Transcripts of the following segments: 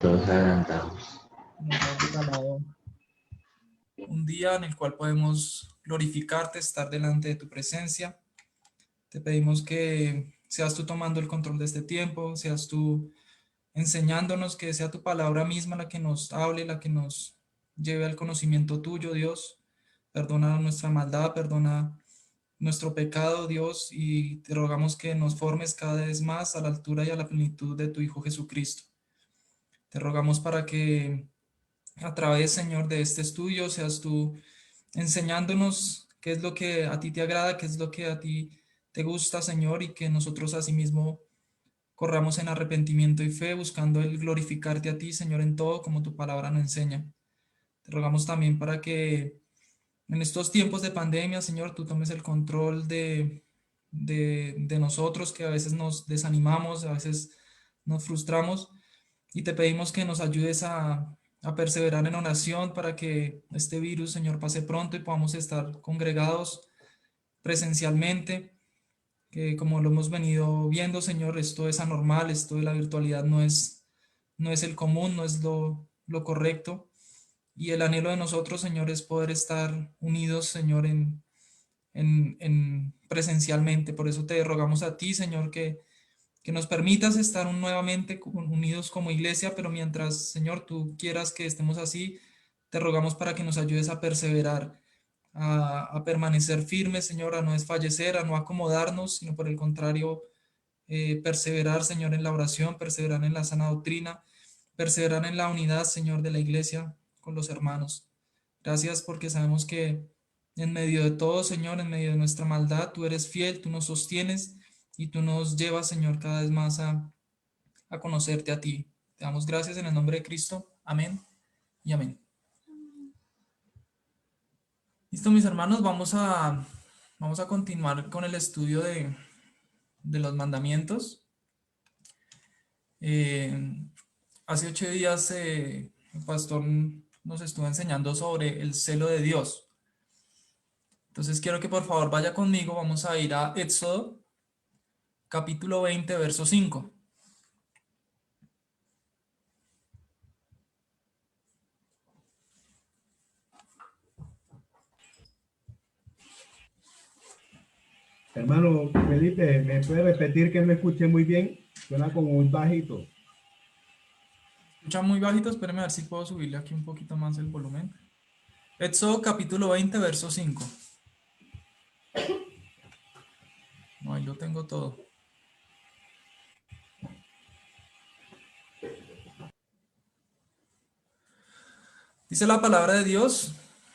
Todos adelantados. Nos has regalado un día en el cual podemos glorificarte, estar delante de tu presencia. Te pedimos que seas tú tomando el control de este tiempo, seas tú enseñándonos, que sea tu palabra misma la que nos hable, la que nos lleve al conocimiento tuyo, Dios. Perdona nuestra maldad, perdona nuestro pecado, Dios, y te rogamos que nos formes cada vez más a la altura y a la plenitud de tu Hijo Jesucristo. Te rogamos para que a través, Señor, de este estudio seas tú enseñándonos qué es lo que a ti te agrada, qué es lo que a ti te gusta, Señor, y que nosotros asimismo corramos en arrepentimiento y fe, buscando el glorificarte a ti, Señor, en todo, como tu palabra nos enseña. Te rogamos también para que en estos tiempos de pandemia, Señor, tú tomes el control de nosotros, que a veces nos desanimamos, a veces nos frustramos, y te pedimos que nos ayudes a perseverar en oración para que este virus, Señor, pase pronto y podamos estar congregados presencialmente, que como lo hemos venido viendo, Señor, esto es anormal, esto de la virtualidad no es el común, no es lo correcto. Y el anhelo de nosotros, Señor, es poder estar unidos, Señor, en presencialmente. Por eso te rogamos a ti, Señor, que nos permitas estar nuevamente unidos como iglesia, pero mientras, Señor, tú quieras que estemos así, te rogamos para que nos ayudes a perseverar, a permanecer firmes, Señor, a no desfallecer, a no acomodarnos, sino por el contrario, perseverar, Señor, en la oración, perseverar en la sana doctrina, perseverar en la unidad, Señor, de la iglesia con los hermanos. Gracias porque sabemos que en medio de todo, Señor, en medio de nuestra maldad, tú eres fiel, tú nos sostienes y tú nos llevas, Señor, cada vez más a conocerte a ti. Te damos gracias en el nombre de Cristo. Amén y amén. Listo, mis hermanos, vamos a continuar con el estudio de los mandamientos. Hace 8 días el pastor nos estuvo enseñando sobre el celo de Dios. Entonces quiero que por favor vaya conmigo, vamos a ir a Éxodo, capítulo 20, verso 5. Hermano Felipe, ¿me puede repetir que no escuché muy bien? Suena como muy bajito. Escucha muy bajito, espérame a ver si puedo subirle aquí un poquito más el volumen. Éxodo capítulo 20, verso 5. No, ahí lo tengo todo. Dice la palabra de Dios,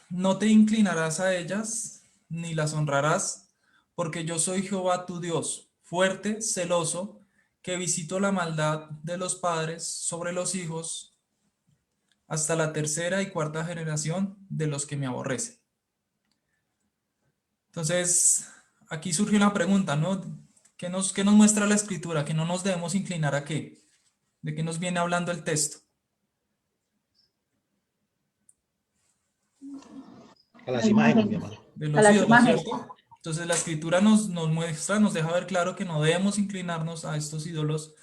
no te inclinarás a ellas, ni las honrarás, porque yo soy Jehová tu Dios, fuerte, celoso, que visito la maldad de los padres sobre los hijos hasta la tercera y cuarta generación de los que me aborrecen. Entonces, aquí surge una pregunta, ¿no? ¿Qué nos muestra la escritura? Que no nos debemos inclinar a qué. ¿De qué nos viene hablando el texto? A las imágenes, mi hermano. De A los las ídolos, imágenes. ¿cierto? Entonces la escritura nos muestra, nos deja ver claro que no debemos inclinarnos a estos ídolos,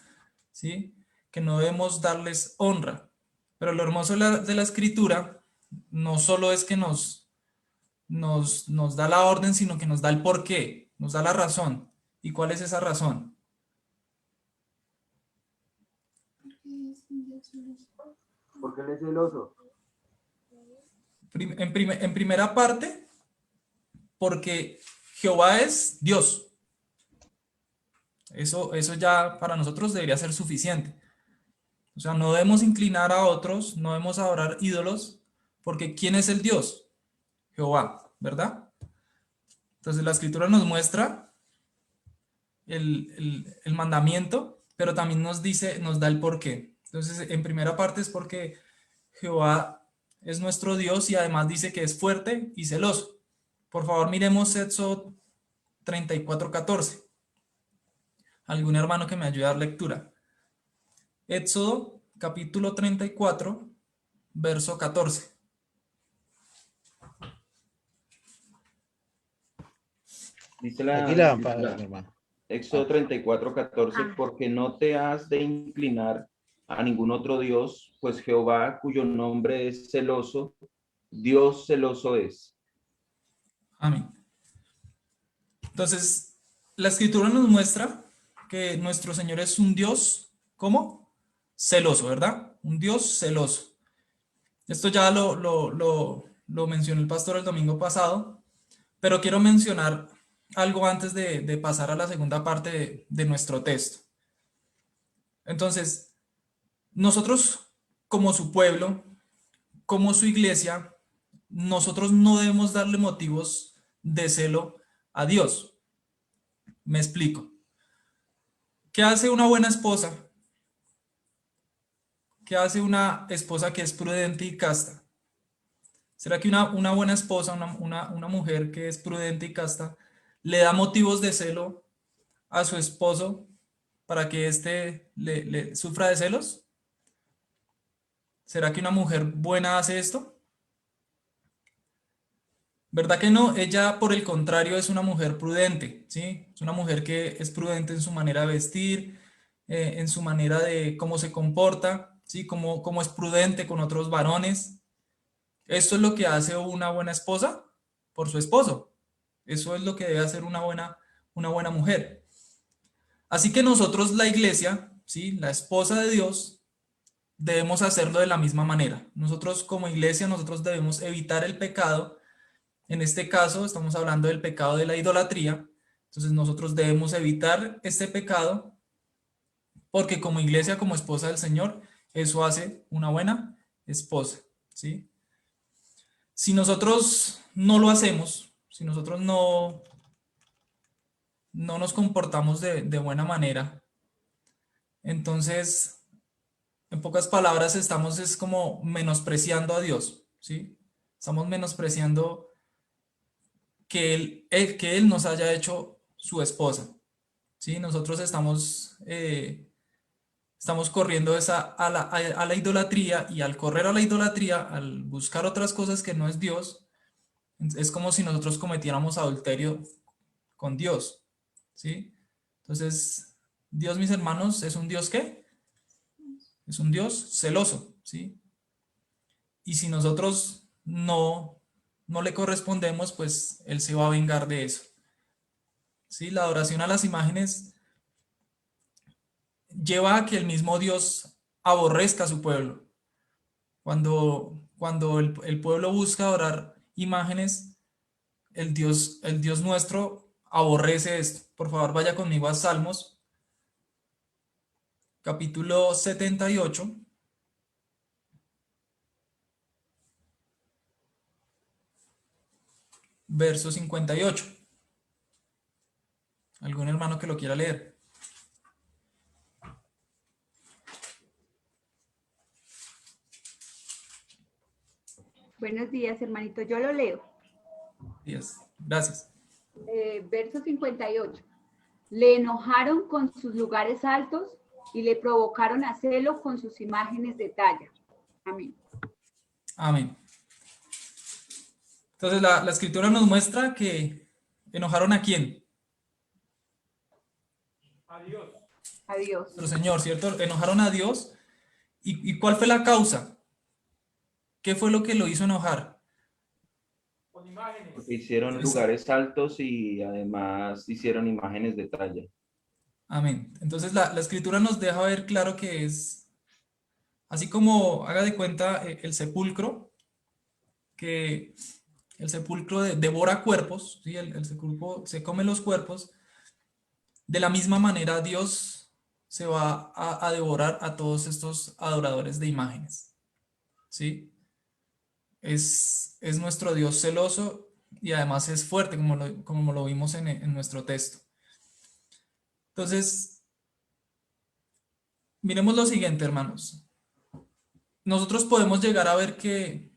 ¿sí? Que no debemos darles honra. Pero lo hermoso de la escritura no solo es que nos da la orden, sino que nos da el porqué, nos da la razón. ¿Y cuál es esa razón? Porque él es celoso. En primera parte, porque Jehová es Dios. Eso ya para nosotros debería ser suficiente. O sea, no debemos inclinar a otros, no debemos adorar ídolos, porque ¿quién es el Dios? Jehová, ¿verdad? Entonces la escritura nos muestra el mandamiento, pero también nos dice, nos da el porqué. Entonces, en primera parte es porque Jehová es nuestro Dios y además dice que es fuerte y celoso. Por favor, miremos Éxodo 34:14. Algún hermano que me ayude a dar lectura. Éxodo capítulo 34, verso 14. Dice Aquí la lámpara, mi hermano. Éxodo 34:14, porque no te has de inclinar a ningún otro Dios, pues Jehová, cuyo nombre es celoso, Dios celoso es. Amén. Entonces, la escritura nos muestra que nuestro Señor es un Dios, ¿cómo? Celoso, ¿verdad? Un Dios celoso. Esto ya lo mencionó el pastor el domingo pasado, pero quiero mencionar algo antes de pasar a la segunda parte de nuestro texto. Entonces, nosotros como su pueblo, como su iglesia, nosotros no debemos darle motivos de celo a Dios. Me explico. ¿Qué hace una buena esposa? ¿Qué hace una esposa que es prudente y casta? ¿Será que una buena esposa, una mujer que es prudente y casta, le da motivos de celo a su esposo para que éste le sufra de celos? ¿Será que una mujer buena hace esto? ¿Verdad que no? Ella, por el contrario, es una mujer prudente, ¿sí? Es una mujer que es prudente en su manera de vestir, en su manera de cómo se comporta, ¿sí? Cómo es prudente con otros varones. Esto es lo que hace una buena esposa por su esposo. Eso es lo que debe hacer una buena mujer. Así que nosotros, la iglesia, ¿sí? La esposa de Dios, debemos hacerlo de la misma manera. Nosotros como iglesia, nosotros debemos evitar el pecado. En este caso, estamos hablando del pecado de la idolatría. Entonces nosotros debemos evitar este pecado porque como iglesia, como esposa del Señor, eso hace una buena esposa, ¿sí? Si nosotros no lo hacemos, si nosotros no nos comportamos de buena manera, entonces, en pocas palabras, estamos es como menospreciando a Dios, ¿sí? Estamos menospreciando que él nos haya hecho su esposa, ¿sí? Nosotros estamos corriendo a la idolatría, y al correr a la idolatría, al buscar otras cosas que no es Dios, es como si nosotros cometiéramos adulterio con Dios, ¿sí? Entonces, Dios, mis hermanos, es un Dios ¿qué? Es un Dios celoso, ¿sí? Y si nosotros no le correspondemos, pues Él se va a vengar de eso, ¿sí? La adoración a las imágenes lleva a que el mismo Dios aborrezca a su pueblo. Cuando el pueblo busca adorar imágenes, el Dios nuestro aborrece esto. Por favor, vaya conmigo a Salmos, capítulo 78, verso 58. ¿Algún hermano que lo quiera leer? Buenos días, hermanito. Yo lo leo. Yes. Gracias. Verso 58. Le enojaron con sus lugares altos y le provocaron a celo con sus imágenes de talla. Amén. Amén. Entonces la escritura nos muestra que enojaron a quién. A Dios. Nuestro Señor, ¿cierto? Enojaron a Dios. ¿Y cuál fue la causa? ¿Qué fue lo que lo hizo enojar? Porque hicieron lugares altos y además hicieron imágenes de talla. Amén. Entonces la escritura nos deja ver claro que es, así como haga de cuenta el sepulcro, que el sepulcro devora cuerpos, ¿sí? El sepulcro se come los cuerpos. De la misma manera Dios se va a devorar a todos estos adoradores de imágenes, ¿sí? Es nuestro Dios celoso y además es fuerte, como lo vimos en nuestro texto. Entonces, miremos lo siguiente, hermanos. Nosotros podemos llegar a ver que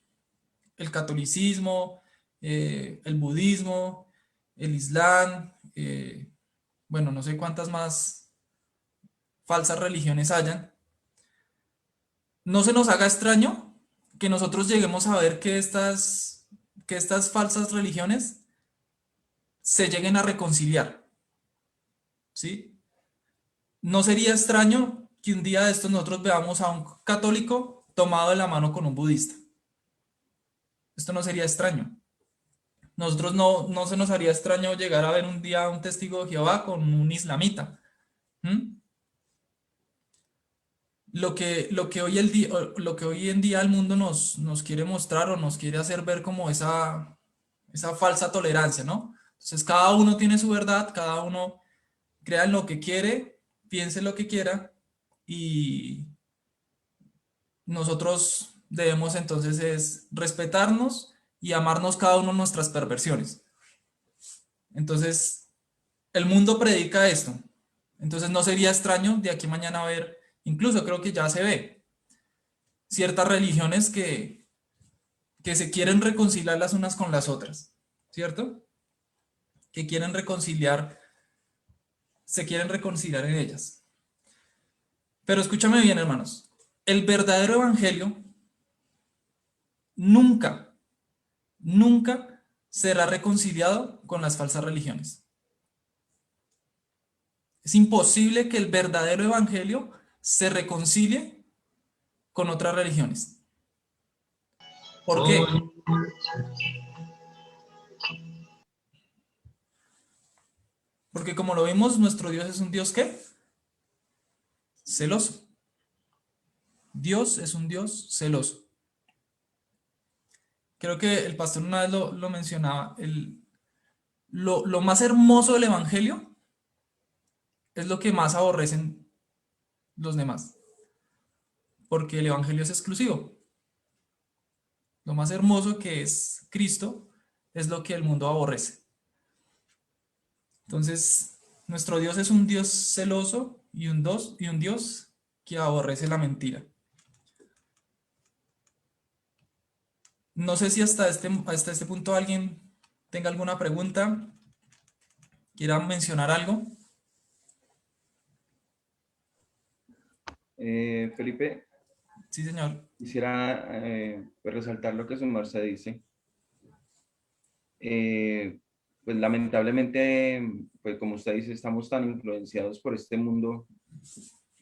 el catolicismo, el budismo, el islam, bueno, no sé cuántas más falsas religiones hayan, no se nos haga extraño que nosotros lleguemos a ver que estas falsas religiones se lleguen a reconciliar, ¿sí? No sería extraño que un día de estos nosotros veamos a un católico tomado de la mano con un budista. Esto no sería extraño. Nosotros no se nos haría extraño llegar a ver un día a un testigo de Jehová con un islamita. ¿Mm? Lo que hoy en día el mundo nos quiere mostrar o nos quiere hacer ver como esa falsa tolerancia, ¿no? Entonces cada uno tiene su verdad, cada uno crea en lo que quiere, piense lo que quiera y nosotros debemos entonces es respetarnos y amarnos cada uno nuestras perversiones. Entonces el mundo predica esto. Entonces no sería extraño de aquí a mañana ver, incluso creo que ya se ve, ciertas religiones que se quieren reconciliar las unas con las otras, ¿cierto? Que quieren reconciliar, se quieren reconciliar en ellas. Pero escúchame bien, hermanos, el verdadero evangelio nunca, nunca será reconciliado con las falsas religiones. Es imposible que el verdadero evangelio se reconcilie con otras religiones. ¿Por qué? Porque como lo vimos, nuestro Dios es un Dios ¿qué? Celoso. Dios es un Dios celoso. Creo que el pastor una vez lo mencionaba. Lo más hermoso del evangelio es lo que más aborrecen los demás. Porque el evangelio es exclusivo. Lo más hermoso que es Cristo es lo que el mundo aborrece. Entonces, nuestro Dios es un Dios celoso y un Dios que aborrece la mentira. No sé si hasta este punto alguien tenga alguna pregunta, quiera mencionar algo. Felipe, Sí, señor. quisiera pues, resaltar lo que su merced dice. Pues lamentablemente, pues como usted dice, estamos tan influenciados por este mundo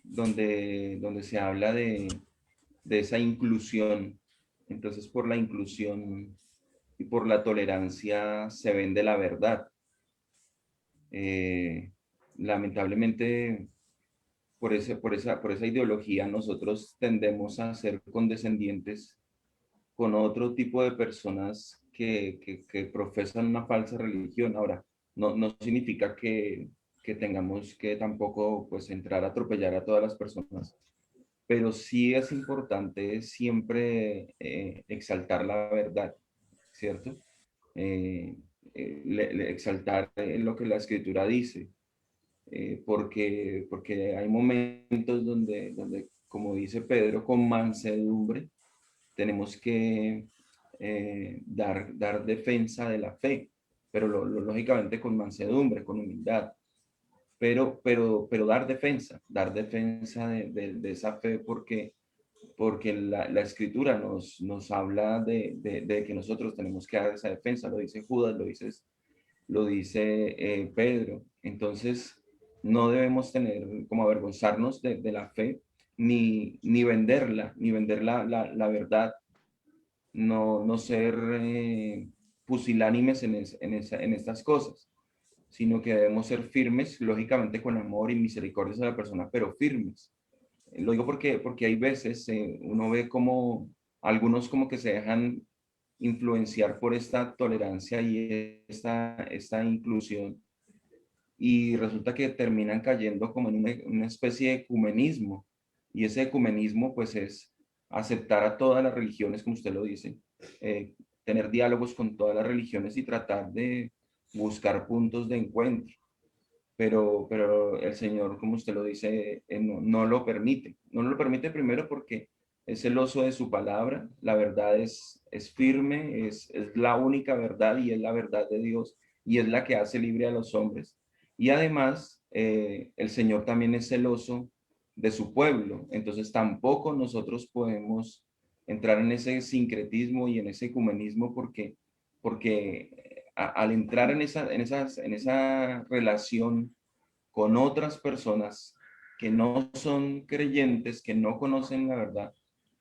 donde se habla de esa inclusión. Entonces, por la inclusión y por la tolerancia se vende la verdad. Lamentablemente, por esa ideología, nosotros tendemos a ser condescendientes con otro tipo de personas que profesan una falsa religión. Ahora, no significa que tengamos que tampoco pues entrar a atropellar a todas las personas, pero sí es importante siempre exaltar la verdad, ¿cierto? Eh, exaltar lo que la escritura dice, porque hay momentos donde, como dice Pedro, con mansedumbre tenemos que dar defensa de la fe, pero lógicamente con mansedumbre, con humildad, pero dar defensa de esa fe porque la escritura nos habla de que nosotros tenemos que dar esa defensa, lo dice Judas, lo dice Pedro. Entonces, no debemos tener como avergonzarnos de la fe, ni venderla, ni vender la verdad, no ser pusilánimes en estas cosas, sino que debemos ser firmes, lógicamente con amor y misericordia a la persona, pero firmes. Lo digo porque hay veces uno ve como algunos como que se dejan influenciar por esta tolerancia y esta inclusión y resulta que terminan cayendo como en una especie de ecumenismo y ese ecumenismo pues es aceptar a todas las religiones como usted lo dice, eh, tener diálogos con todas las religiones y tratar de buscar puntos de encuentro, pero el Señor, como usted lo dice, no lo permite. No lo permite primero porque es celoso de su palabra, la verdad es firme, es la única verdad y es la verdad de Dios y es la que hace libre a los hombres. Y además, el Señor también es celoso de su pueblo, entonces tampoco nosotros podemos entrar en ese sincretismo y en ese ecumenismo porque al entrar en esa relación con otras personas que no son creyentes, que no conocen la verdad,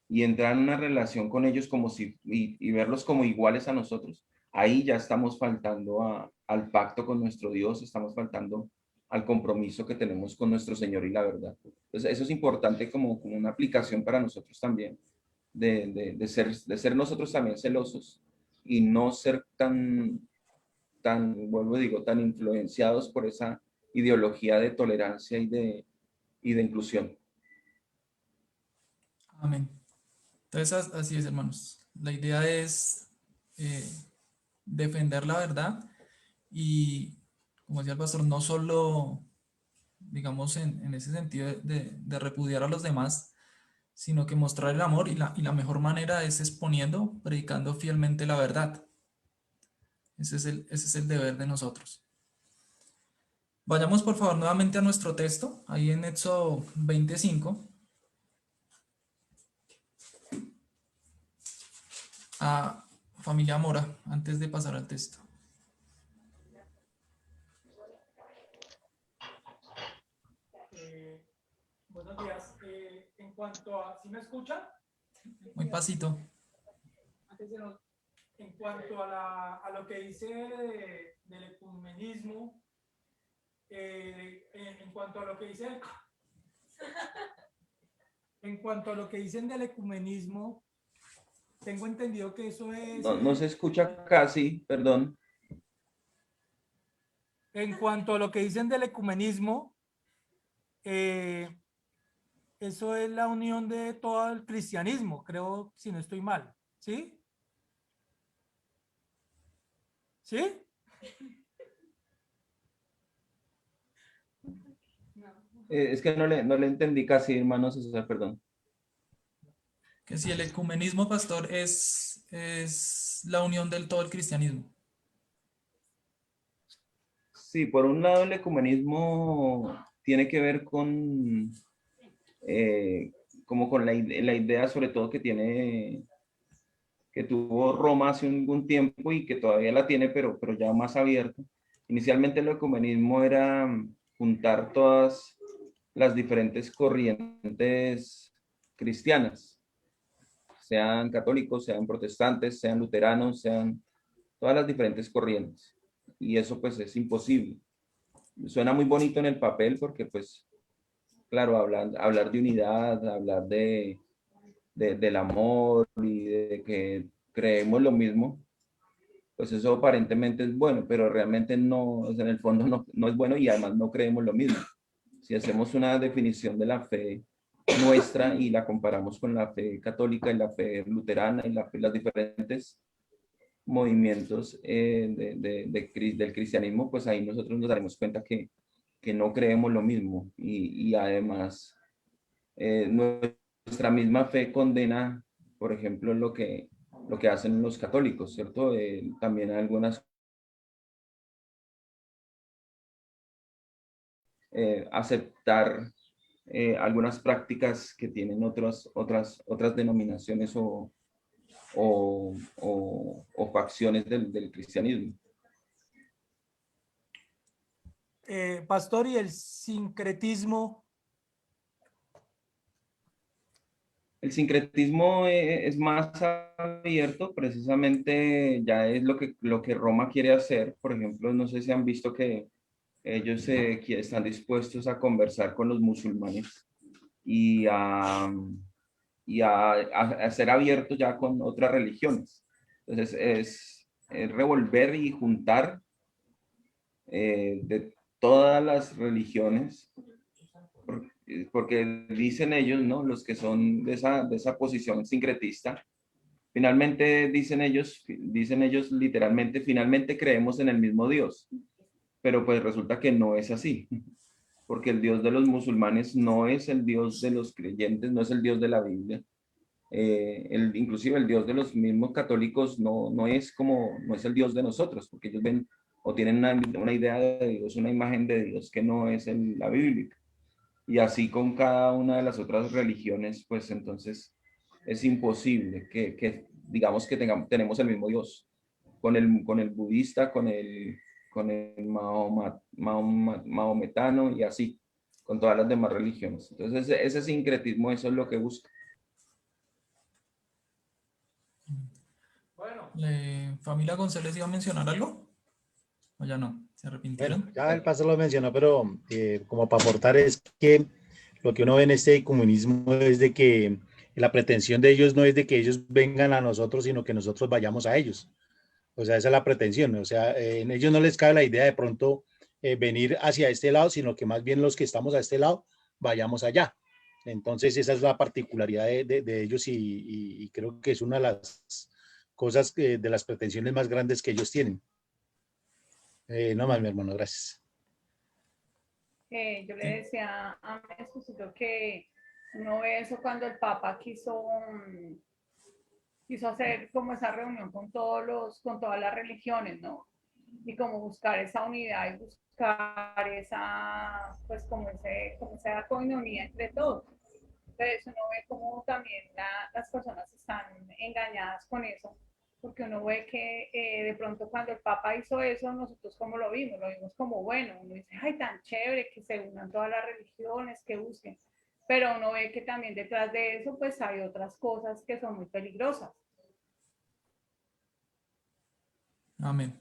y entrar en una relación con ellos como si, y verlos como iguales a nosotros, ahí ya estamos faltando al pacto con nuestro Dios, estamos faltando al compromiso que tenemos con nuestro Señor y la verdad. Entonces, eso es importante como una aplicación para nosotros también, de ser nosotros también celosos y no ser vuelvo digo, tan influenciados por esa ideología de tolerancia y de inclusión. Amén. Entonces, así es, hermanos. La idea es eh, defender la verdad y, como decía el pastor, no solo, digamos, en ese sentido de repudiar a los demás, sino que mostrar el amor y la mejor manera es exponiendo, predicando fielmente la verdad. Ese es el deber de nosotros. Vayamos por favor nuevamente a nuestro texto, ahí en Éxodo 25, a familia Mora, antes de pasar al texto. Buenos días. En cuanto a, ¿sí me escuchan? Muy pasito. En cuanto a lo que dice del ecumenismo, en cuanto a lo que dice, en cuanto a lo que dicen del ecumenismo, tengo entendido que eso es. No se escucha casi, perdón. En cuanto a lo que dicen del ecumenismo, eso es la unión de todo el cristianismo, creo, si no estoy mal, ¿sí? ¿Sí? Es que no le entendí casi, hermano César, perdón. Que si el ecumenismo, pastor, es la unión del todo el cristianismo. Sí, por un lado el ecumenismo tiene que ver con, como con la idea sobre todo que tuvo Roma hace algún tiempo y que todavía la tiene, pero ya más abierto. Inicialmente el ecumenismo era juntar todas las diferentes corrientes cristianas, sean católicos, sean protestantes, sean luteranos, sean todas las diferentes corrientes. Y eso pues es imposible. Suena muy bonito en el papel porque pues, claro, hablar de unidad, hablar del amor y de que creemos lo mismo, pues eso aparentemente es bueno, pero realmente no, o sea, en el fondo no es bueno y además no creemos lo mismo. Si hacemos una definición de la fe nuestra y la comparamos con la fe católica y la fe luterana y las diferentes movimientos del cristianismo, pues ahí nosotros nos daremos cuenta que no creemos lo mismo y además nuestra misma fe condena, por ejemplo, lo que hacen los católicos, ¿cierto? También algunas aceptar algunas prácticas que tienen otras denominaciones o facciones del cristianismo. Pastor, y el sincretismo. El sincretismo es más abierto, precisamente ya es lo que Roma quiere hacer. Por ejemplo, no sé si han visto que ellos están dispuestos a conversar con los musulmanes y a ser abiertos ya con otras religiones. Entonces es revolver y juntar de todas las religiones, porque dicen ellos, ¿no? Los que son de esa posición sincretista, finalmente dicen ellos literalmente, finalmente creemos en el mismo Dios, pero pues resulta que no es así, porque el Dios de los musulmanes no es el Dios de los creyentes, no es el Dios de la Biblia. Inclusive el Dios de los mismos católicos no es el Dios de nosotros, porque ellos ven o tienen una idea de Dios, una imagen de Dios que no es la bíblica. Y así con cada una de las otras religiones, pues entonces es imposible que digamos que tenemos el mismo Dios. Con el budista, con el maometano y así. con todas las demás religiones. Entonces, ese sincretismo, eso es lo que busca. Bueno, ¿Familia González iba a mencionar algo? ¿O ya no? ¿Se Bueno, arrepintieron? ya el pastor lo mencionó, pero como para aportar es que lo que uno ve en este comunismo es de que la pretensión de ellos no es de que ellos vengan a nosotros, sino que nosotros vayamos a ellos. O sea, esa es la pretensión. O sea, en ellos no les cabe la idea de pronto venir hacia este lado, sino que más bien los que estamos a este lado vayamos allá. Entonces, esa es la particularidad de ellos y creo que es una de las cosas, de las pretensiones más grandes que ellos tienen. No más, mi hermano, gracias. Yo le decía a mi esposito que uno ve eso cuando el Papa quiso hacer como esa reunión con con todas las religiones, ¿no? Y como buscar esa unidad y buscar esa, pues como esa coinonía entre todos. Entonces uno ve como también las personas están engañadas con eso, porque uno ve que de pronto cuando el Papa hizo eso, nosotros como lo vimos como bueno, uno dice, ay, tan chévere que se unan todas las religiones, que busquen, pero uno ve que también detrás de eso pues hay otras cosas que son muy peligrosas. Amén.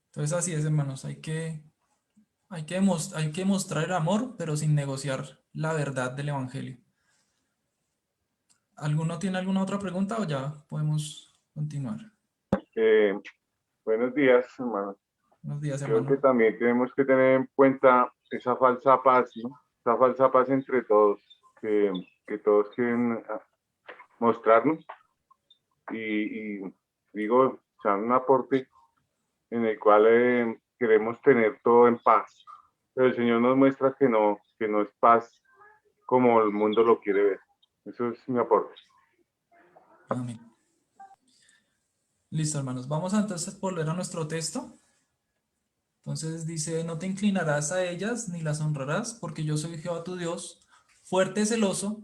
Entonces así es, hermanos. Hay que mostrar el amor, pero sin negociar la verdad del Evangelio. ¿Alguno tiene alguna otra pregunta o ya podemos continuar? Buenos días, hermano. Buenos días, Creo que hermano. también tenemos que tener en cuenta esa falsa paz, ¿no? Esa falsa paz entre todos, que todos quieren mostrarnos. Y digo, o sea, un aporte en el cual queremos tener todo en paz. Pero el Señor nos muestra que no es paz como el mundo lo quiere ver. Eso es mi aporte. Amén. Listo, hermanos. Vamos a entonces volver a nuestro texto. Entonces dice, no te inclinarás a ellas ni las honrarás, porque yo soy Jehová tu Dios, fuerte, celoso.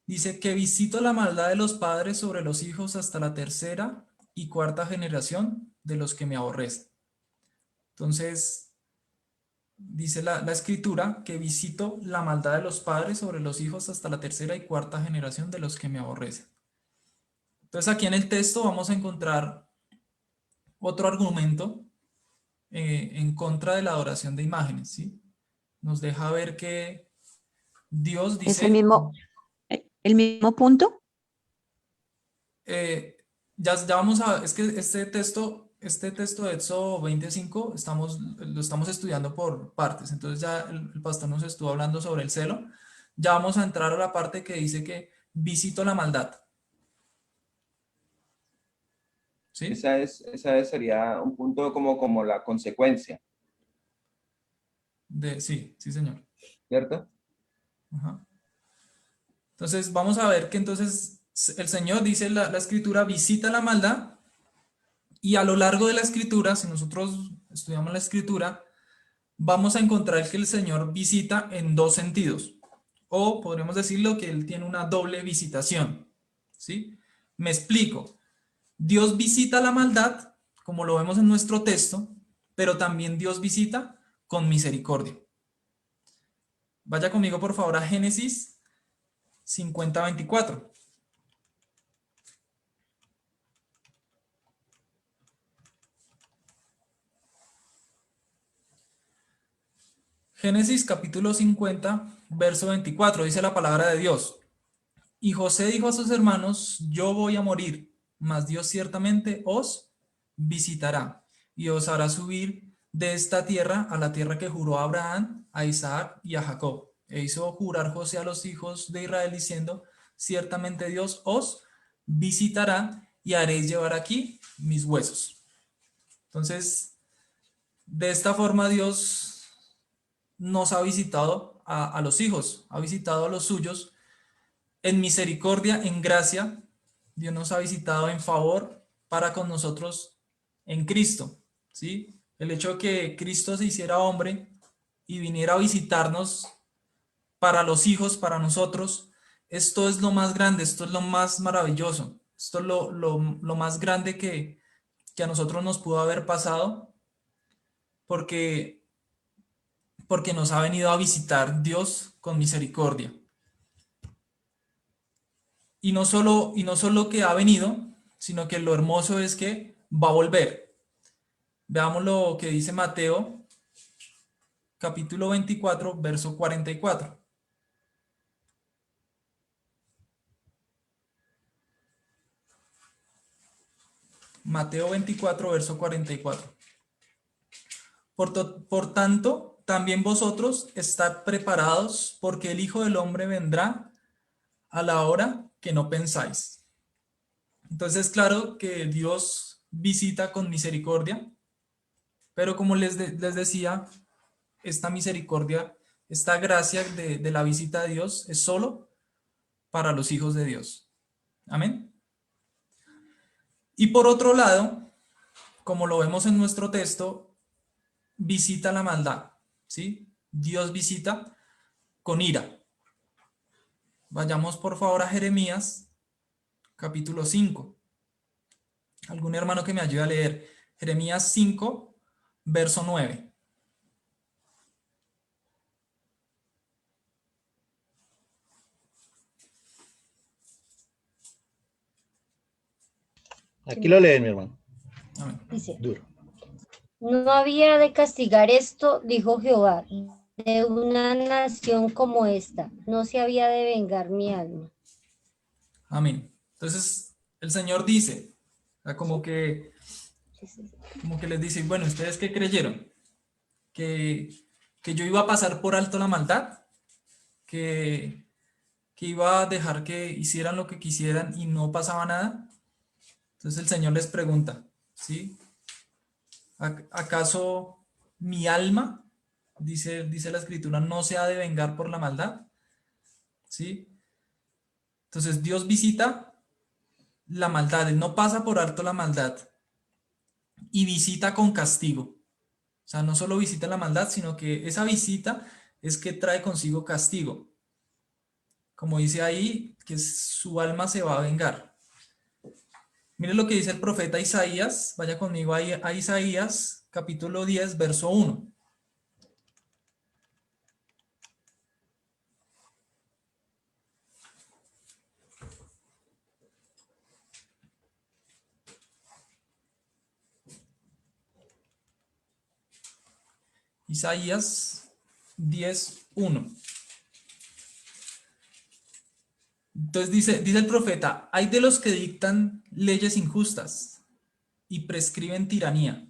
Dice que visito la maldad de los padres sobre los hijos hasta la tercera y cuarta generación de los que me aborrecen. Entonces, dice la escritura que visito la maldad de los padres sobre los hijos hasta la tercera y cuarta generación de los que me aborrecen. Entonces aquí en el texto vamos a encontrar otro argumento en contra de la adoración de imágenes, ¿sí? Nos deja ver que Dios ¿Es dice... el mismo punto? Ya vamos a... Es que este texto de Éxodo 25 lo estamos estudiando por partes. Entonces ya el pastor nos estuvo hablando sobre el celo. Ya vamos a entrar a la parte que dice que visito la maldad. ¿Sí? Esa sería un punto como la consecuencia, Sí, señor. ¿cierto? Ajá. Entonces vamos a ver que entonces el Señor dice la escritura visita la maldad y a lo largo de la escritura, si nosotros estudiamos la escritura, vamos a encontrar que el Señor visita en dos sentidos, o podríamos decirlo que Él tiene una doble visitación, ¿sí? Me explico. Dios visita la maldad, como lo vemos en nuestro texto, pero también Dios visita con misericordia. Vaya conmigo por favor a Génesis 50:24. Génesis capítulo 50, verso 24, dice la palabra de Dios. Y José dijo a sus hermanos, yo voy a morir, mas Dios ciertamente os visitará y os hará subir de esta tierra a la tierra que juró a Abraham, a Isaac y a Jacob. E hizo jurar José a los hijos de Israel diciendo, ciertamente Dios os visitará y haréis llevar aquí mis huesos. Entonces, de esta forma Dios nos ha visitado a los hijos, ha visitado a los suyos en misericordia, en gracia. Dios nos ha visitado en favor para con nosotros en Cristo, ¿sí? El hecho de que Cristo se hiciera hombre y viniera a visitarnos para los hijos, para nosotros, esto es lo más grande, esto es lo más maravilloso, esto es lo más grande que a nosotros nos pudo haber pasado, porque porque nos ha venido a visitar Dios con misericordia. Y no solo que ha venido, sino que lo hermoso es que va a volver. Veamos lo que dice Mateo, capítulo 24, verso 44. Mateo 24, verso 44. Por tanto, también vosotros estad preparados, porque el Hijo del Hombre vendrá a la hora que no pensáis. Entonces, claro que Dios visita con misericordia, pero como les decía, esta misericordia, esta gracia de la visita de Dios es solo para los hijos de Dios. Amén. Y por otro lado, como lo vemos en nuestro texto, visita la maldad, ¿sí? Dios visita con ira. Vayamos por favor a Jeremías, capítulo 5. ¿Algún hermano que me ayude a leer? Jeremías 5, verso 9. Aquí lo leen, mi hermano. Amén. Dice, Duro. no había de castigar esto, dijo Jehová, de una nación como esta, no se había de vengar mi alma. Amén. Entonces, el Señor dice, como que les dice, bueno, ¿ustedes qué creyeron? Que yo iba a pasar por alto la maldad, que iba a dejar que hicieran lo que quisieran y no pasaba nada. Entonces el Señor les pregunta, ¿sí? ¿Acaso mi alma, dice la Escritura, no se ha de vengar por la maldad? ¿Sí? Entonces Dios visita la maldad, Él no pasa por alto la maldad y visita con castigo. O sea, no solo visita la maldad, sino que esa visita es que trae consigo castigo. Como dice ahí, que su alma se va a vengar. Mire lo que dice el profeta Isaías. Vaya conmigo ahí a Isaías, capítulo 10, verso 1. Isaías 10, 1. Entonces dice el profeta, hay de los que dictan leyes injustas y prescriben tiranía,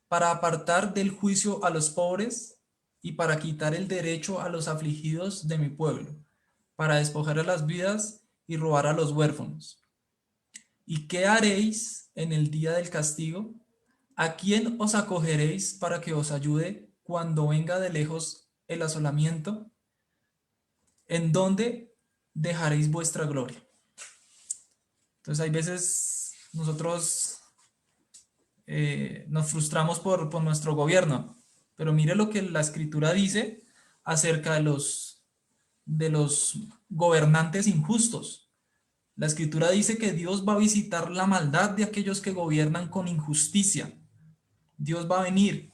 para apartar del juicio a los pobres y para quitar el derecho a los afligidos de mi pueblo, para despojar a las viudas y robar a los huérfanos. ¿Y qué haréis en el día del castigo? ¿A quién os acogeréis para que os ayude cuando venga de lejos el asolamiento? ¿En dónde dejaréis vuestra gloria? Entonces hay veces nosotros nos frustramos por nuestro gobierno, pero mire lo que la Escritura dice acerca de los gobernantes injustos. La Escritura dice que Dios va a visitar la maldad de aquellos que gobiernan con injusticia. Dios va a venir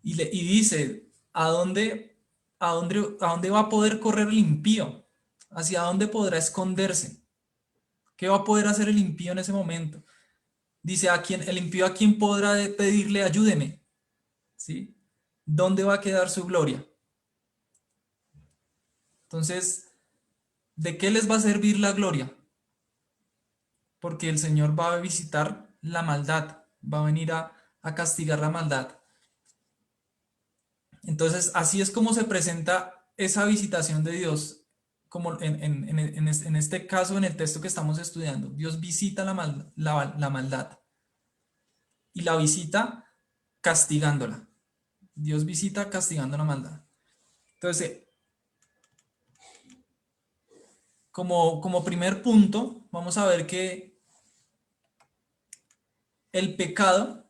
y dice, ¿a dónde va a poder correr el impío? ¿Hacia dónde podrá esconderse? ¿Qué va a poder hacer el impío en ese momento? Dice, el impío, ¿a quién podrá pedirle ayúdeme? ¿Sí? ¿Dónde va a quedar su gloria? Entonces, ¿de qué les va a servir la gloria? Porque el Señor va a visitar la maldad, va a venir a castigar la maldad. Entonces, así es como se presenta esa visitación de Dios, como en este caso, en el texto que estamos estudiando. Dios visita la maldad y la visita castigándola. Dios visita castigando la maldad. Entonces, como primer punto, vamos a ver que el pecado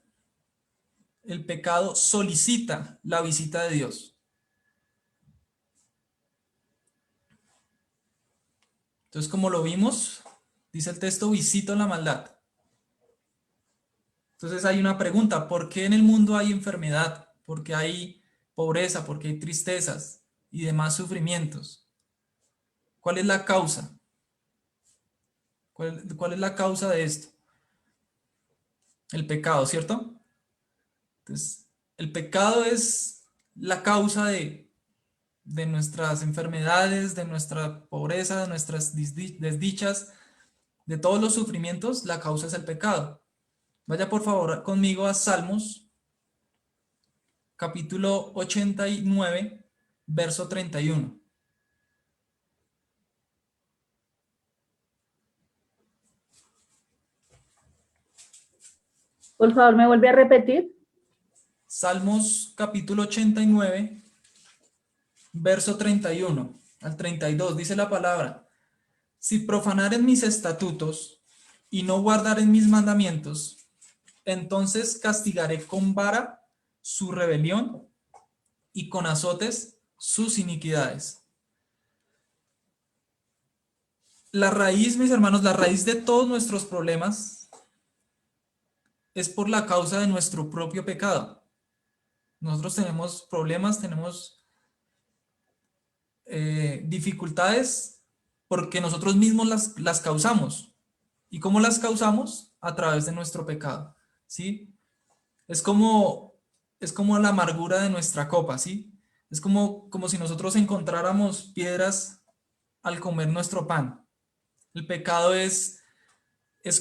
solicita la visita de Dios. Entonces, como lo vimos, dice el texto, visito la maldad. Entonces hay una pregunta, ¿por qué en el mundo hay enfermedad? porque hay pobreza, porque hay tristezas y demás sufrimientos. ¿Cuál es la causa? ¿Cuál es la causa de esto? El pecado, ¿cierto? Entonces, el pecado es la causa de nuestras enfermedades, de nuestra pobreza, de nuestras desdichas, de todos los sufrimientos. La causa es el pecado. Vaya por favor conmigo a Salmos, capítulo 89, verso 31. Por favor, ¿me vuelve a repetir? Salmos, capítulo 89, verso 31 al 32, dice la palabra: si profanaren mis estatutos y no guardaren mis mandamientos, entonces castigaré con vara su rebelión y con azotes sus iniquidades. La raíz, mis hermanos, la raíz de todos nuestros problemas es por la causa de nuestro propio pecado. Nosotros tenemos problemas, tenemos dificultades porque nosotros mismos las causamos. ¿Y cómo las causamos? A través de nuestro pecado, ¿sí? Es como la amargura de nuestra copa, ¿sí? Es como si nosotros encontráramos piedras al comer nuestro pan. El pecado es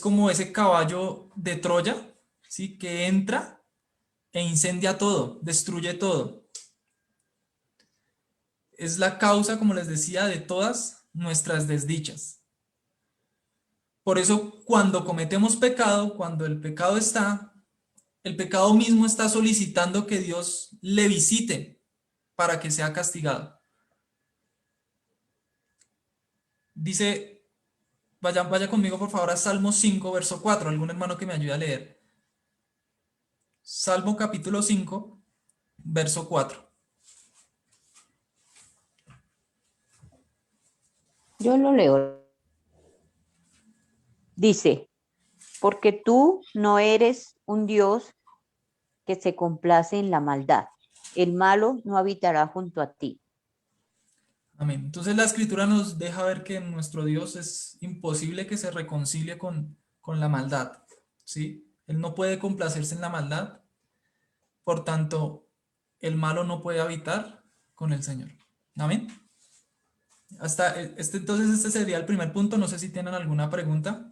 como ese caballo de Troya, ¿sí? Que entra e incendia todo, destruye todo. Es la causa, como les decía, de todas nuestras desdichas. Por eso, cuando cometemos pecado, cuando el pecado mismo está solicitando que Dios le visite para que sea castigado. Dice, vaya conmigo por favor a Salmo 5, verso 4, algún hermano que me ayude a leer. Salmo capítulo 5, verso 4. Yo lo leo. Dice, porque tú no eres un Dios que se complace en la maldad. El malo no habitará junto a ti. Amén. Entonces la escritura nos deja ver que nuestro Dios es imposible que se reconcilie con la maldad, ¿sí? Él no puede complacerse en la maldad, por tanto, el malo no puede habitar con el Señor. Amén. Entonces este sería el primer punto. No sé si tienen alguna pregunta.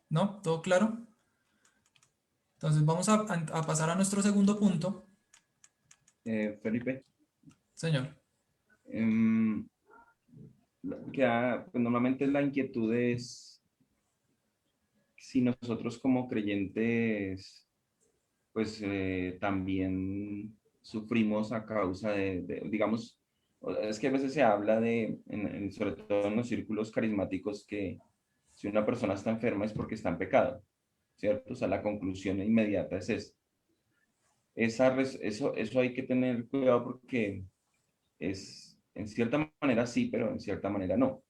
¿No? ¿Todo claro? Entonces vamos a pasar a nuestro segundo punto. Felipe, Señor. pues normalmente la inquietud es si nosotros como creyentes pues también sufrimos a causa digamos, es que a veces se habla sobre todo en los círculos carismáticos, que si una persona está enferma es porque está en pecado, ¿cierto? O sea, la conclusión inmediata es esa. Eso hay que tener cuidado porque en cierta manera sí, pero en cierta manera no.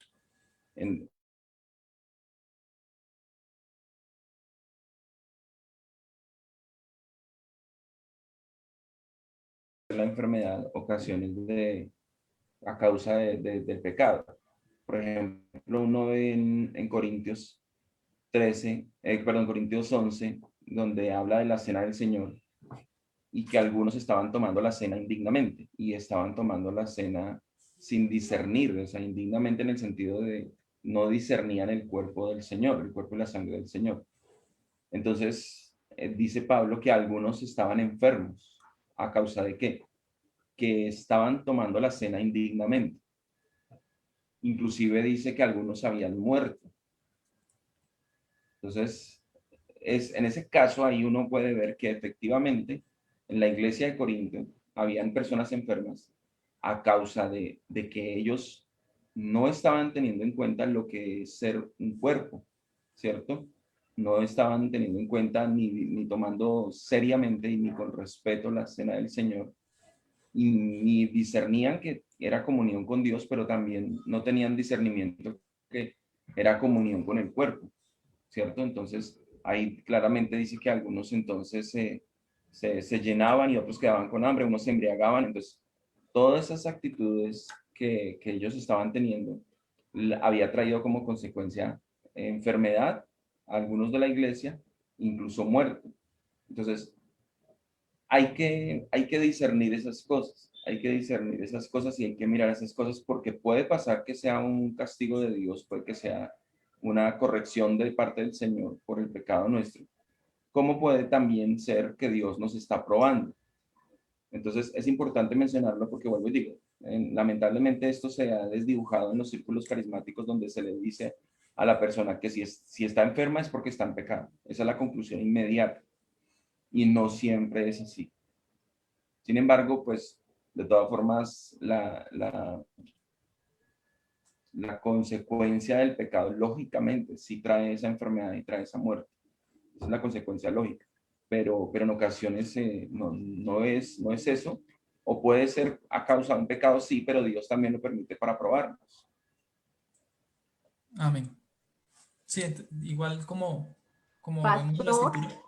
La enfermedad ocasiones a causa del pecado. Por ejemplo, uno ve en Corintios 11, donde habla de la cena del Señor y que algunos estaban tomando la cena indignamente y estaban tomando la cena sin discernir, o sea, indignamente en el sentido de no discernían el cuerpo del Señor, el cuerpo y la sangre del Señor. Entonces, dice Pablo que algunos estaban enfermos. ¿A causa de qué? Que estaban tomando la cena indignamente. Inclusive dice que algunos habían muerto. Entonces, en ese caso ahí uno puede ver que efectivamente en la iglesia de Corinto habían personas enfermas a causa de que ellos no estaban teniendo en cuenta lo que es ser un cuerpo, ¿cierto? No estaban teniendo en cuenta ni tomando seriamente y ni con respeto la cena del Señor, y ni discernían que era comunión con Dios, pero también no tenían discernimiento que era comunión con el cuerpo, ¿cierto? Entonces, ahí claramente dice que algunos entonces se llenaban y otros quedaban con hambre, unos se embriagaban. Entonces, todas esas actitudes que ellos estaban teniendo había traído como consecuencia enfermedad a algunos de la iglesia, incluso muerte. Entonces, hay que discernir esas cosas, hay que discernir esas cosas y hay que mirar esas cosas, porque puede pasar que sea un castigo de Dios, puede que sea una corrección de parte del Señor por el pecado nuestro, como puede también ser que Dios nos está probando. Entonces es importante mencionarlo porque vuelvo y digo, lamentablemente esto se ha desdibujado en los círculos carismáticos donde se le dice a la persona que si está enferma es porque está en pecado. Esa es la conclusión inmediata y no siempre es así. Sin embargo, pues de todas formas la consecuencia del pecado lógicamente sí trae esa enfermedad y trae esa muerte. Esa es la consecuencia lógica. Pero en ocasiones no es eso, o puede ser a causa de un pecado, sí, pero Dios también lo permite para probarnos. Amén. Sí, igual como vemos en la Pastor, escritura,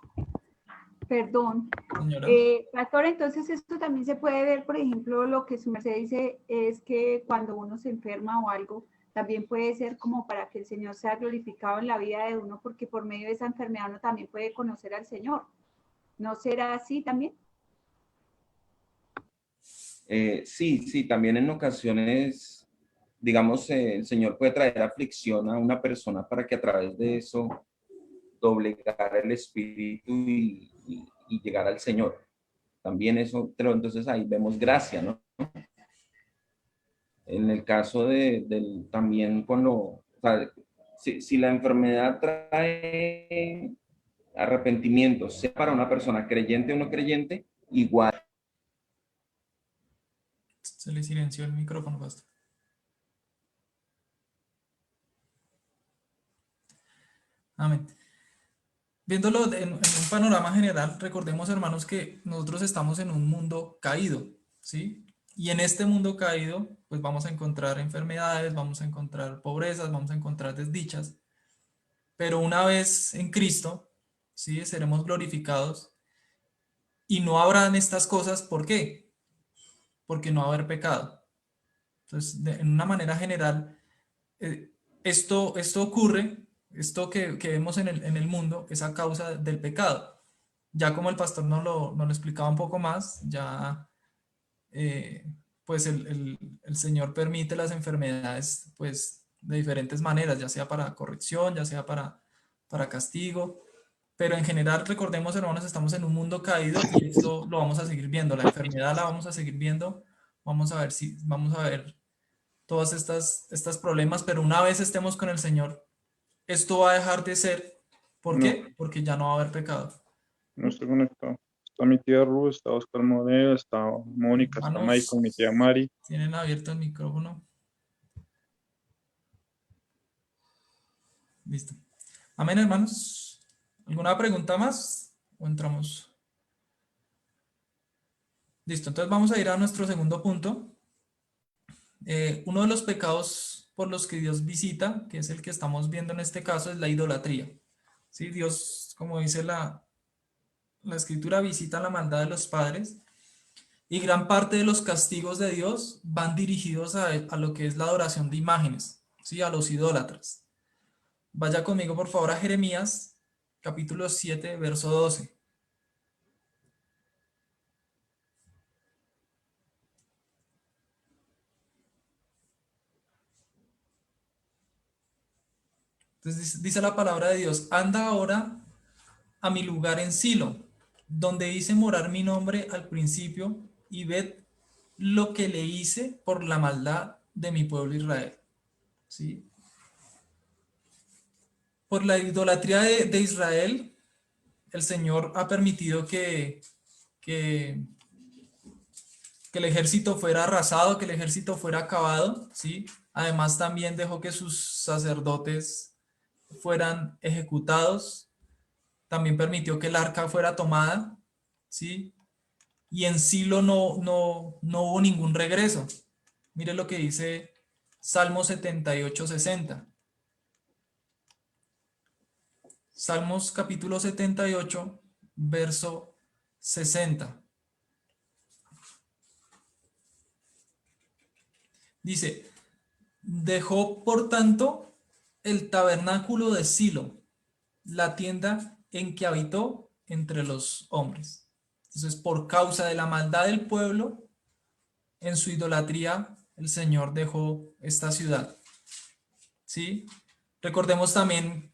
perdón. señora. Pastor, entonces esto también se puede ver, por ejemplo, lo que su merced dice es que cuando uno se enferma o algo, también puede ser como para que el Señor sea glorificado en la vida de uno, porque por medio de esa enfermedad uno también puede conocer al Señor. ¿No será así también? Sí, también en ocasiones, digamos, el Señor puede traer aflicción a una persona para que a través de eso doblegar el espíritu y llegar al Señor. También eso, pero entonces ahí vemos gracia, ¿no? En el caso también o sea, si la enfermedad trae arrepentimiento, sea para una persona creyente o no creyente, igual. Se le silenció el micrófono, pastor. Amén. Viéndolo en un panorama general, recordemos, hermanos, que nosotros estamos en un mundo caído, ¿sí? Y en este mundo caído, pues vamos a encontrar enfermedades, vamos a encontrar pobrezas, vamos a encontrar desdichas. Pero una vez en Cristo, ¿sí? Seremos glorificados y no habrán estas cosas. ¿Por qué? Porque no va a haber pecado. Entonces, en una manera general, esto ocurre, esto que vemos en el mundo es a causa del pecado. Ya como el pastor nos lo explicaba un poco más, ya pues el Señor permite las enfermedades pues de diferentes maneras, ya sea para corrección, ya sea para castigo, pero en general recordemos, hermanos, estamos en un mundo caído y esto lo vamos a seguir viendo, la enfermedad la vamos a seguir viendo, vamos a ver todas estos problemas, pero una vez estemos con el Señor, esto va a dejar de ser. ¿Por qué? Porque ya no va a haber pecado. No estoy conectado. Está mi tía Ruth, está Oscar Moreno, está Mónica, está Hermanos, Michael, mi tía Mari. tienen abierto el micrófono. Listo. Amén, hermanos. ¿Alguna pregunta más? ¿O entramos? Listo, entonces vamos a ir a nuestro segundo punto. Uno de los pecados por los que Dios visita, que es el que estamos viendo en este caso, es la idolatría. ¿Sí? Dios, como dice la escritura, visita la maldad de los padres y gran parte de los castigos de Dios van dirigidos a lo que es la adoración de imágenes, ¿sí? A los idólatras. Vaya conmigo por favor a Jeremías, capítulo 7, verso 12. Entonces dice la palabra de Dios: anda ahora a mi lugar en Silo, donde hice morar mi nombre al principio, y ved lo que le hice por la maldad de mi pueblo Israel. ¿Sí? Por la idolatría de Israel, el Señor ha permitido que el ejército fuera arrasado, que el ejército fuera acabado, ¿sí? Además también dejó que sus sacerdotes fueran ejecutados, también permitió que el arca fuera tomada, ¿sí? Y en Silo no hubo ningún regreso. Mire lo que dice Salmo 78:60. Salmos capítulo 78, verso 60. Dice, dejó por tanto el tabernáculo de Silo, la tienda en que habitó entre los hombres. Entonces, por causa de la maldad del pueblo, en su idolatría, el Señor dejó esta ciudad. ¿Sí? Recordemos también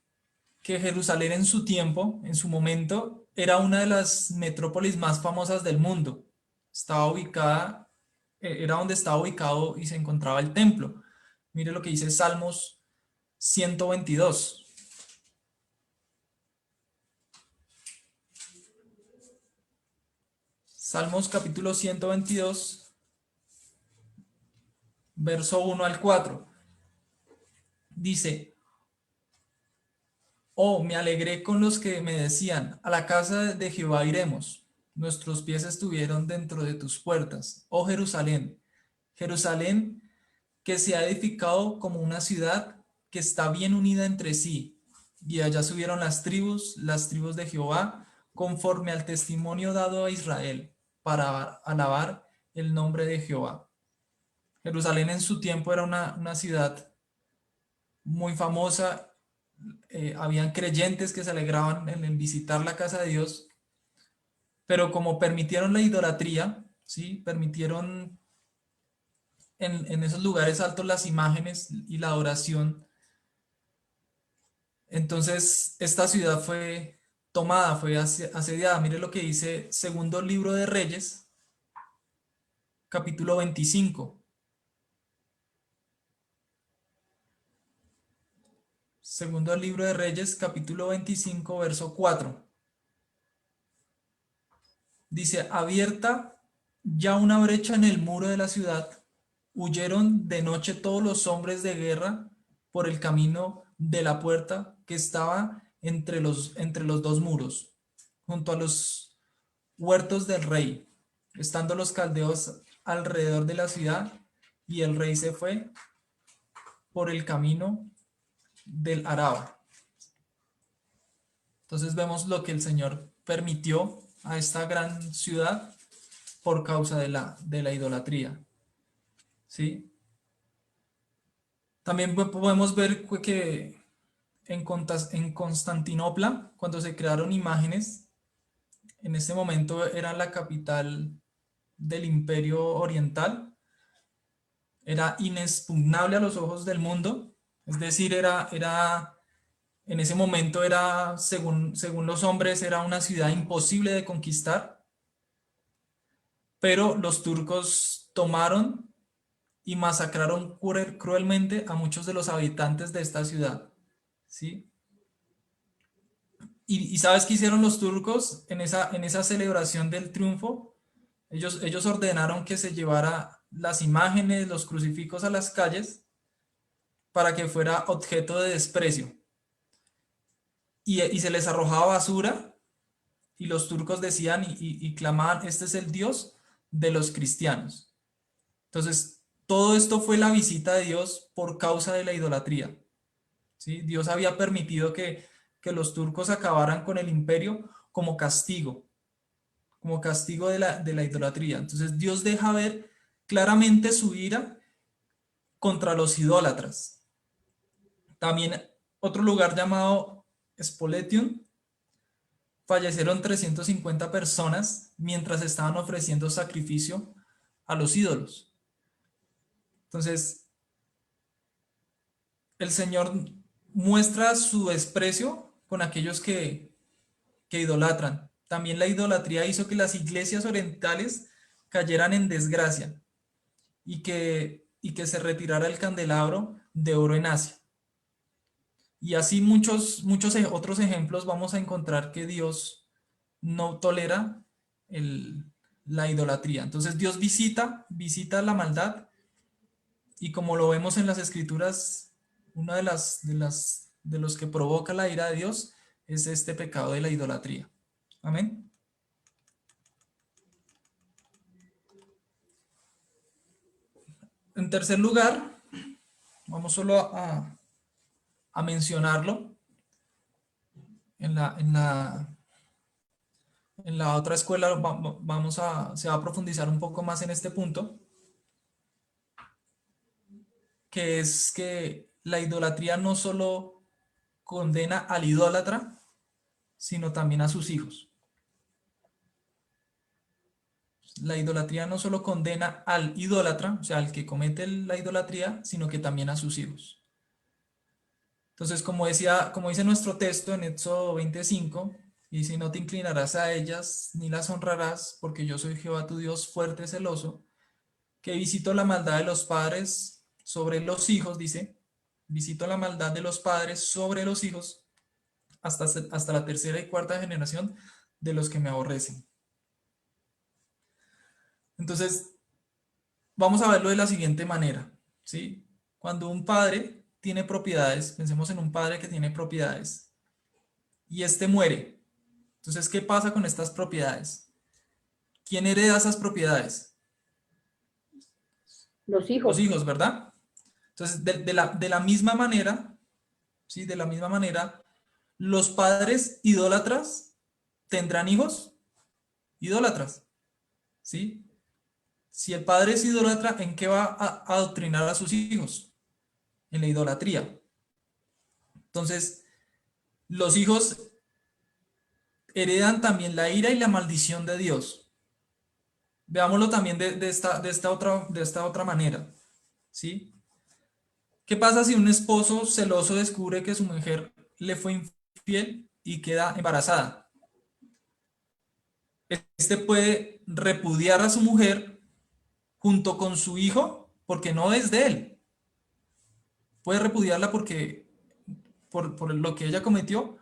que Jerusalén en su tiempo, en su momento, era una de las metrópolis más famosas del mundo. Estaba ubicada, era donde estaba ubicado y se encontraba el templo. Mire lo que dice Salmos 122. Salmos capítulo 122, verso 1 al 4. Dice, oh, me alegré con los que me decían, a la casa de Jehová iremos. Nuestros pies estuvieron dentro de tus puertas. Oh Jerusalén, Jerusalén, que se ha edificado como una ciudad que está bien unida entre sí. Y allá subieron las tribus de Jehová, conforme al testimonio dado a Israel, para alabar el nombre de Jehová. Jerusalén en su tiempo era una ciudad muy famosa. Habían creyentes que se alegraban en visitar la casa de Dios, pero como permitieron la idolatría, ¿sí? Permitieron en esos lugares altos las imágenes y la adoración, entonces esta ciudad fue tomada, fue asediada. Mire lo que dice segundo libro de Reyes, capítulo 25. Segundo libro de Reyes, capítulo 25, verso 4. Dice, abierta ya una brecha en el muro de la ciudad, huyeron de noche todos los hombres de guerra por el camino de la puerta que estaba entre los dos muros, junto a los huertos del rey, estando los caldeos alrededor de la ciudad, y el rey se fue por el camino del Araba. Entonces vemos lo que el Señor permitió a esta gran ciudad por causa de la idolatría. ¿Sí? También podemos ver que en Constantinopla, cuando se crearon imágenes, en ese momento era la capital del Imperio Oriental, era inexpugnable a los ojos del mundo, es decir, en ese momento era, según los hombres, era una ciudad imposible de conquistar, pero los turcos tomaron y masacraron cruelmente a muchos de los habitantes de esta ciudad, ¿sí? ¿Y sabes qué hicieron los turcos en esa celebración del triunfo? Ellos ordenaron que se llevara las imágenes, los crucifijos a las calles para que fuera objeto de desprecio. Y se les arrojaba basura y los turcos decían y clamaban, este es el Dios de los cristianos. Entonces, todo esto fue la visita de Dios por causa de la idolatría, ¿sí? Dios había permitido que los turcos acabaran con el imperio como castigo de la idolatría. Entonces Dios deja ver claramente su ira contra los idólatras. También otro lugar llamado Spoletium, fallecieron 350 personas mientras estaban ofreciendo sacrificio a los ídolos. Entonces, el Señor muestra su desprecio con aquellos que idolatran. También la idolatría hizo que las iglesias orientales cayeran en desgracia y que se retirara el candelabro de oro en Asia. Y así muchos otros ejemplos vamos a encontrar que Dios no tolera la idolatría. Entonces Dios visita la maldad, y como lo vemos en las Escrituras, uno de los que provoca la ira de Dios es este pecado de la idolatría. Amén. En tercer lugar, vamos solo a mencionarlo. en la otra escuela se va a profundizar un poco más en este punto, que es que la idolatría no solo condena al idólatra, sino también a sus hijos. La idolatría no solo condena al idólatra, o sea, al que comete la idolatría, sino que también a sus hijos. Entonces, como dice nuestro texto en Éxodo 25, dice, no te inclinarás a ellas, ni las honrarás, porque yo soy Jehová tu Dios fuerte, celoso, que visito la maldad de los padres sobre los hijos, dice, visito la maldad de los padres sobre los hijos hasta la tercera y cuarta generación de los que me aborrecen. Entonces, vamos a verlo de la siguiente manera, ¿sí? Cuando un padre tiene propiedades, pensemos en un padre que tiene propiedades, y este muere. Entonces, ¿qué pasa con estas propiedades? ¿Quién hereda esas propiedades? Los hijos. Los hijos, ¿verdad? Entonces, de la misma manera, ¿sí? De la misma manera, los padres idólatras tendrán hijos idólatras, ¿sí? Si el padre es idólatra, ¿en qué va a adoctrinar a sus hijos? En la idolatría. Entonces, los hijos heredan también la ira y la maldición de Dios. Veámoslo también de esta otra manera, ¿sí? ¿Qué pasa si un esposo celoso descubre que su mujer le fue infiel y queda embarazada? Este puede repudiar a su mujer junto con su hijo, porque no es de él. Puede repudiarla por lo que ella cometió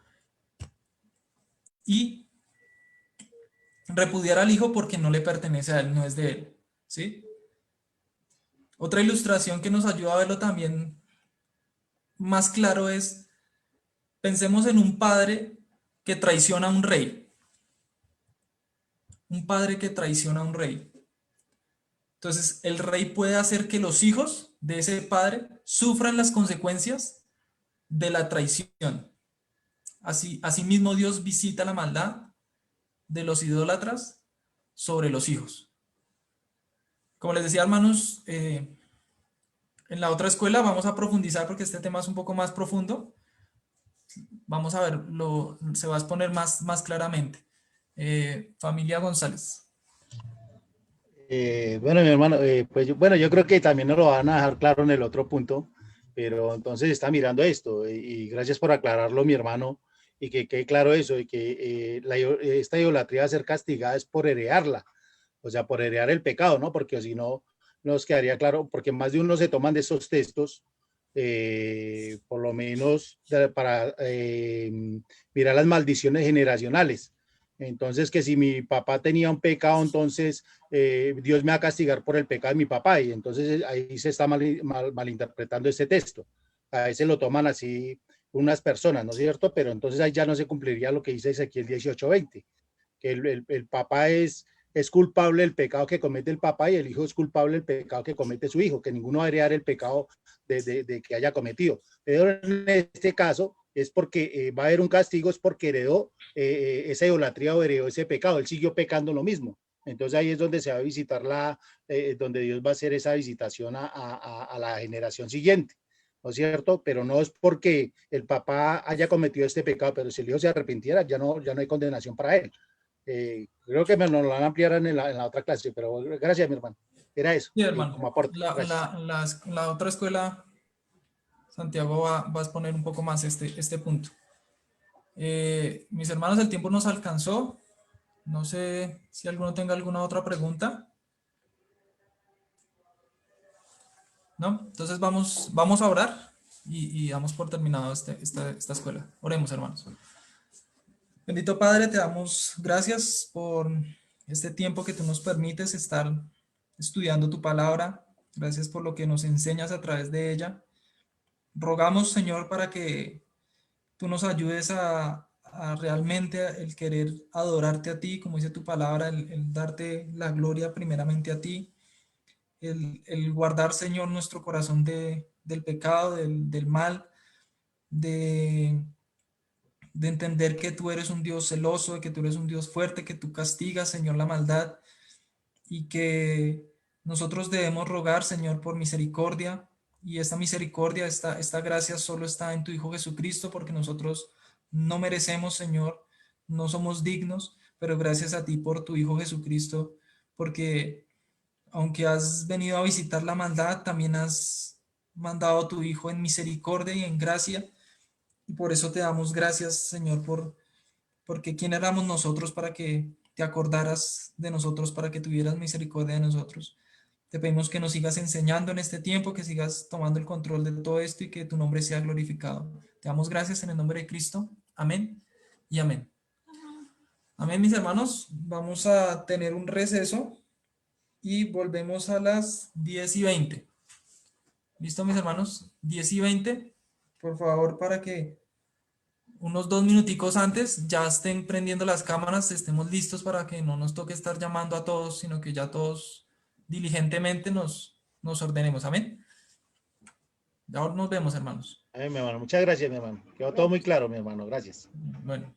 y repudiar al hijo porque no le pertenece a él, no es de él, ¿sí? Otra ilustración que nos ayuda a verlo también más claro es, pensemos en un padre que traiciona a un rey. Un padre que traiciona a un rey. Entonces, el rey puede hacer que los hijos de ese padre sufran las consecuencias de la traición. Asimismo, Dios visita la maldad de los idólatras sobre los hijos. Como les decía, hermanos, en la otra escuela vamos a profundizar porque este tema es un poco más profundo. Vamos a verlo, se va a exponer más claramente. Familia González. Bueno, mi hermano, pues yo creo que también nos lo van a dejar claro en el otro punto, pero entonces está mirando esto y gracias por aclararlo, mi hermano, y que quede claro eso, y que esta idolatría va a ser castigada es por heredarla, o sea, por heredar el pecado, ¿no? Porque si no, nos quedaría claro, porque más de uno se toman de esos textos, por lo menos para mirar las maldiciones generacionales. Entonces, que si mi papá tenía un pecado, entonces Dios me va a castigar por el pecado de mi papá. Y entonces ahí se está malinterpretando este texto. A veces lo toman así unas personas, ¿no es cierto? Pero entonces ahí ya no se cumpliría lo que dice Ezequiel 18:20, que el papá es culpable del pecado que comete el papá y el hijo es culpable del pecado que comete su hijo, que ninguno va a heredar el pecado de que haya cometido. Pero en este caso es porque va a haber un castigo, es porque heredó esa idolatría o heredó ese pecado, él siguió pecando lo mismo. Entonces ahí es donde se va a visitar donde Dios va a hacer esa visitación a la generación siguiente, ¿no es cierto? Pero no es porque el papá haya cometido este pecado, pero si el hijo se arrepintiera, ya no hay condenación para él. Creo que nos lo van a ampliar en la otra clase, pero gracias, mi hermano. Era eso, Sí, hermano. como aporte. La otra escuela, Santiago va a exponer un poco más este punto. Mis hermanos, el tiempo nos alcanzó. No sé si alguno tenga alguna otra pregunta. ¿No? Entonces vamos a orar y damos por terminado esta escuela. Oremos, hermanos. Bendito Padre, te damos gracias por este tiempo que tú nos permites estar estudiando tu palabra. Gracias por lo que nos enseñas a través de ella. Rogamos, Señor, para que tú nos ayudes a realmente el querer adorarte a ti, como dice tu palabra, el darte la gloria primeramente a ti, el guardar, Señor, nuestro corazón del pecado, del mal, de de entender que tú eres un Dios celoso, que tú eres un Dios fuerte, que tú castigas, Señor, la maldad, y que nosotros debemos rogar, Señor, por misericordia, y esta misericordia, esta gracia solo está en tu Hijo Jesucristo, porque nosotros no merecemos, Señor, no somos dignos, pero gracias a ti por tu Hijo Jesucristo, porque aunque has venido a visitar la maldad, también has mandado a tu Hijo en misericordia y en gracia, y por eso te damos gracias, Señor, porque quién éramos nosotros para que te acordaras de nosotros, para que tuvieras misericordia de nosotros. Te pedimos que nos sigas enseñando en este tiempo, que sigas tomando el control de todo esto y que tu nombre sea glorificado. Te damos gracias en el nombre de Cristo. Amén y amén. Amén, mis hermanos. Vamos a tener un receso y volvemos a las 10:20. ¿Listo, mis hermanos? 10:20. Por favor, para que unos 2 minuticos antes ya estén prendiendo las cámaras, estemos listos para que no nos toque estar llamando a todos, sino que ya todos diligentemente nos ordenemos. Amén. Ya nos vemos, hermanos. Amén, mi hermano. Muchas gracias, mi hermano. Quedó todo muy claro, mi hermano. Gracias. Bueno.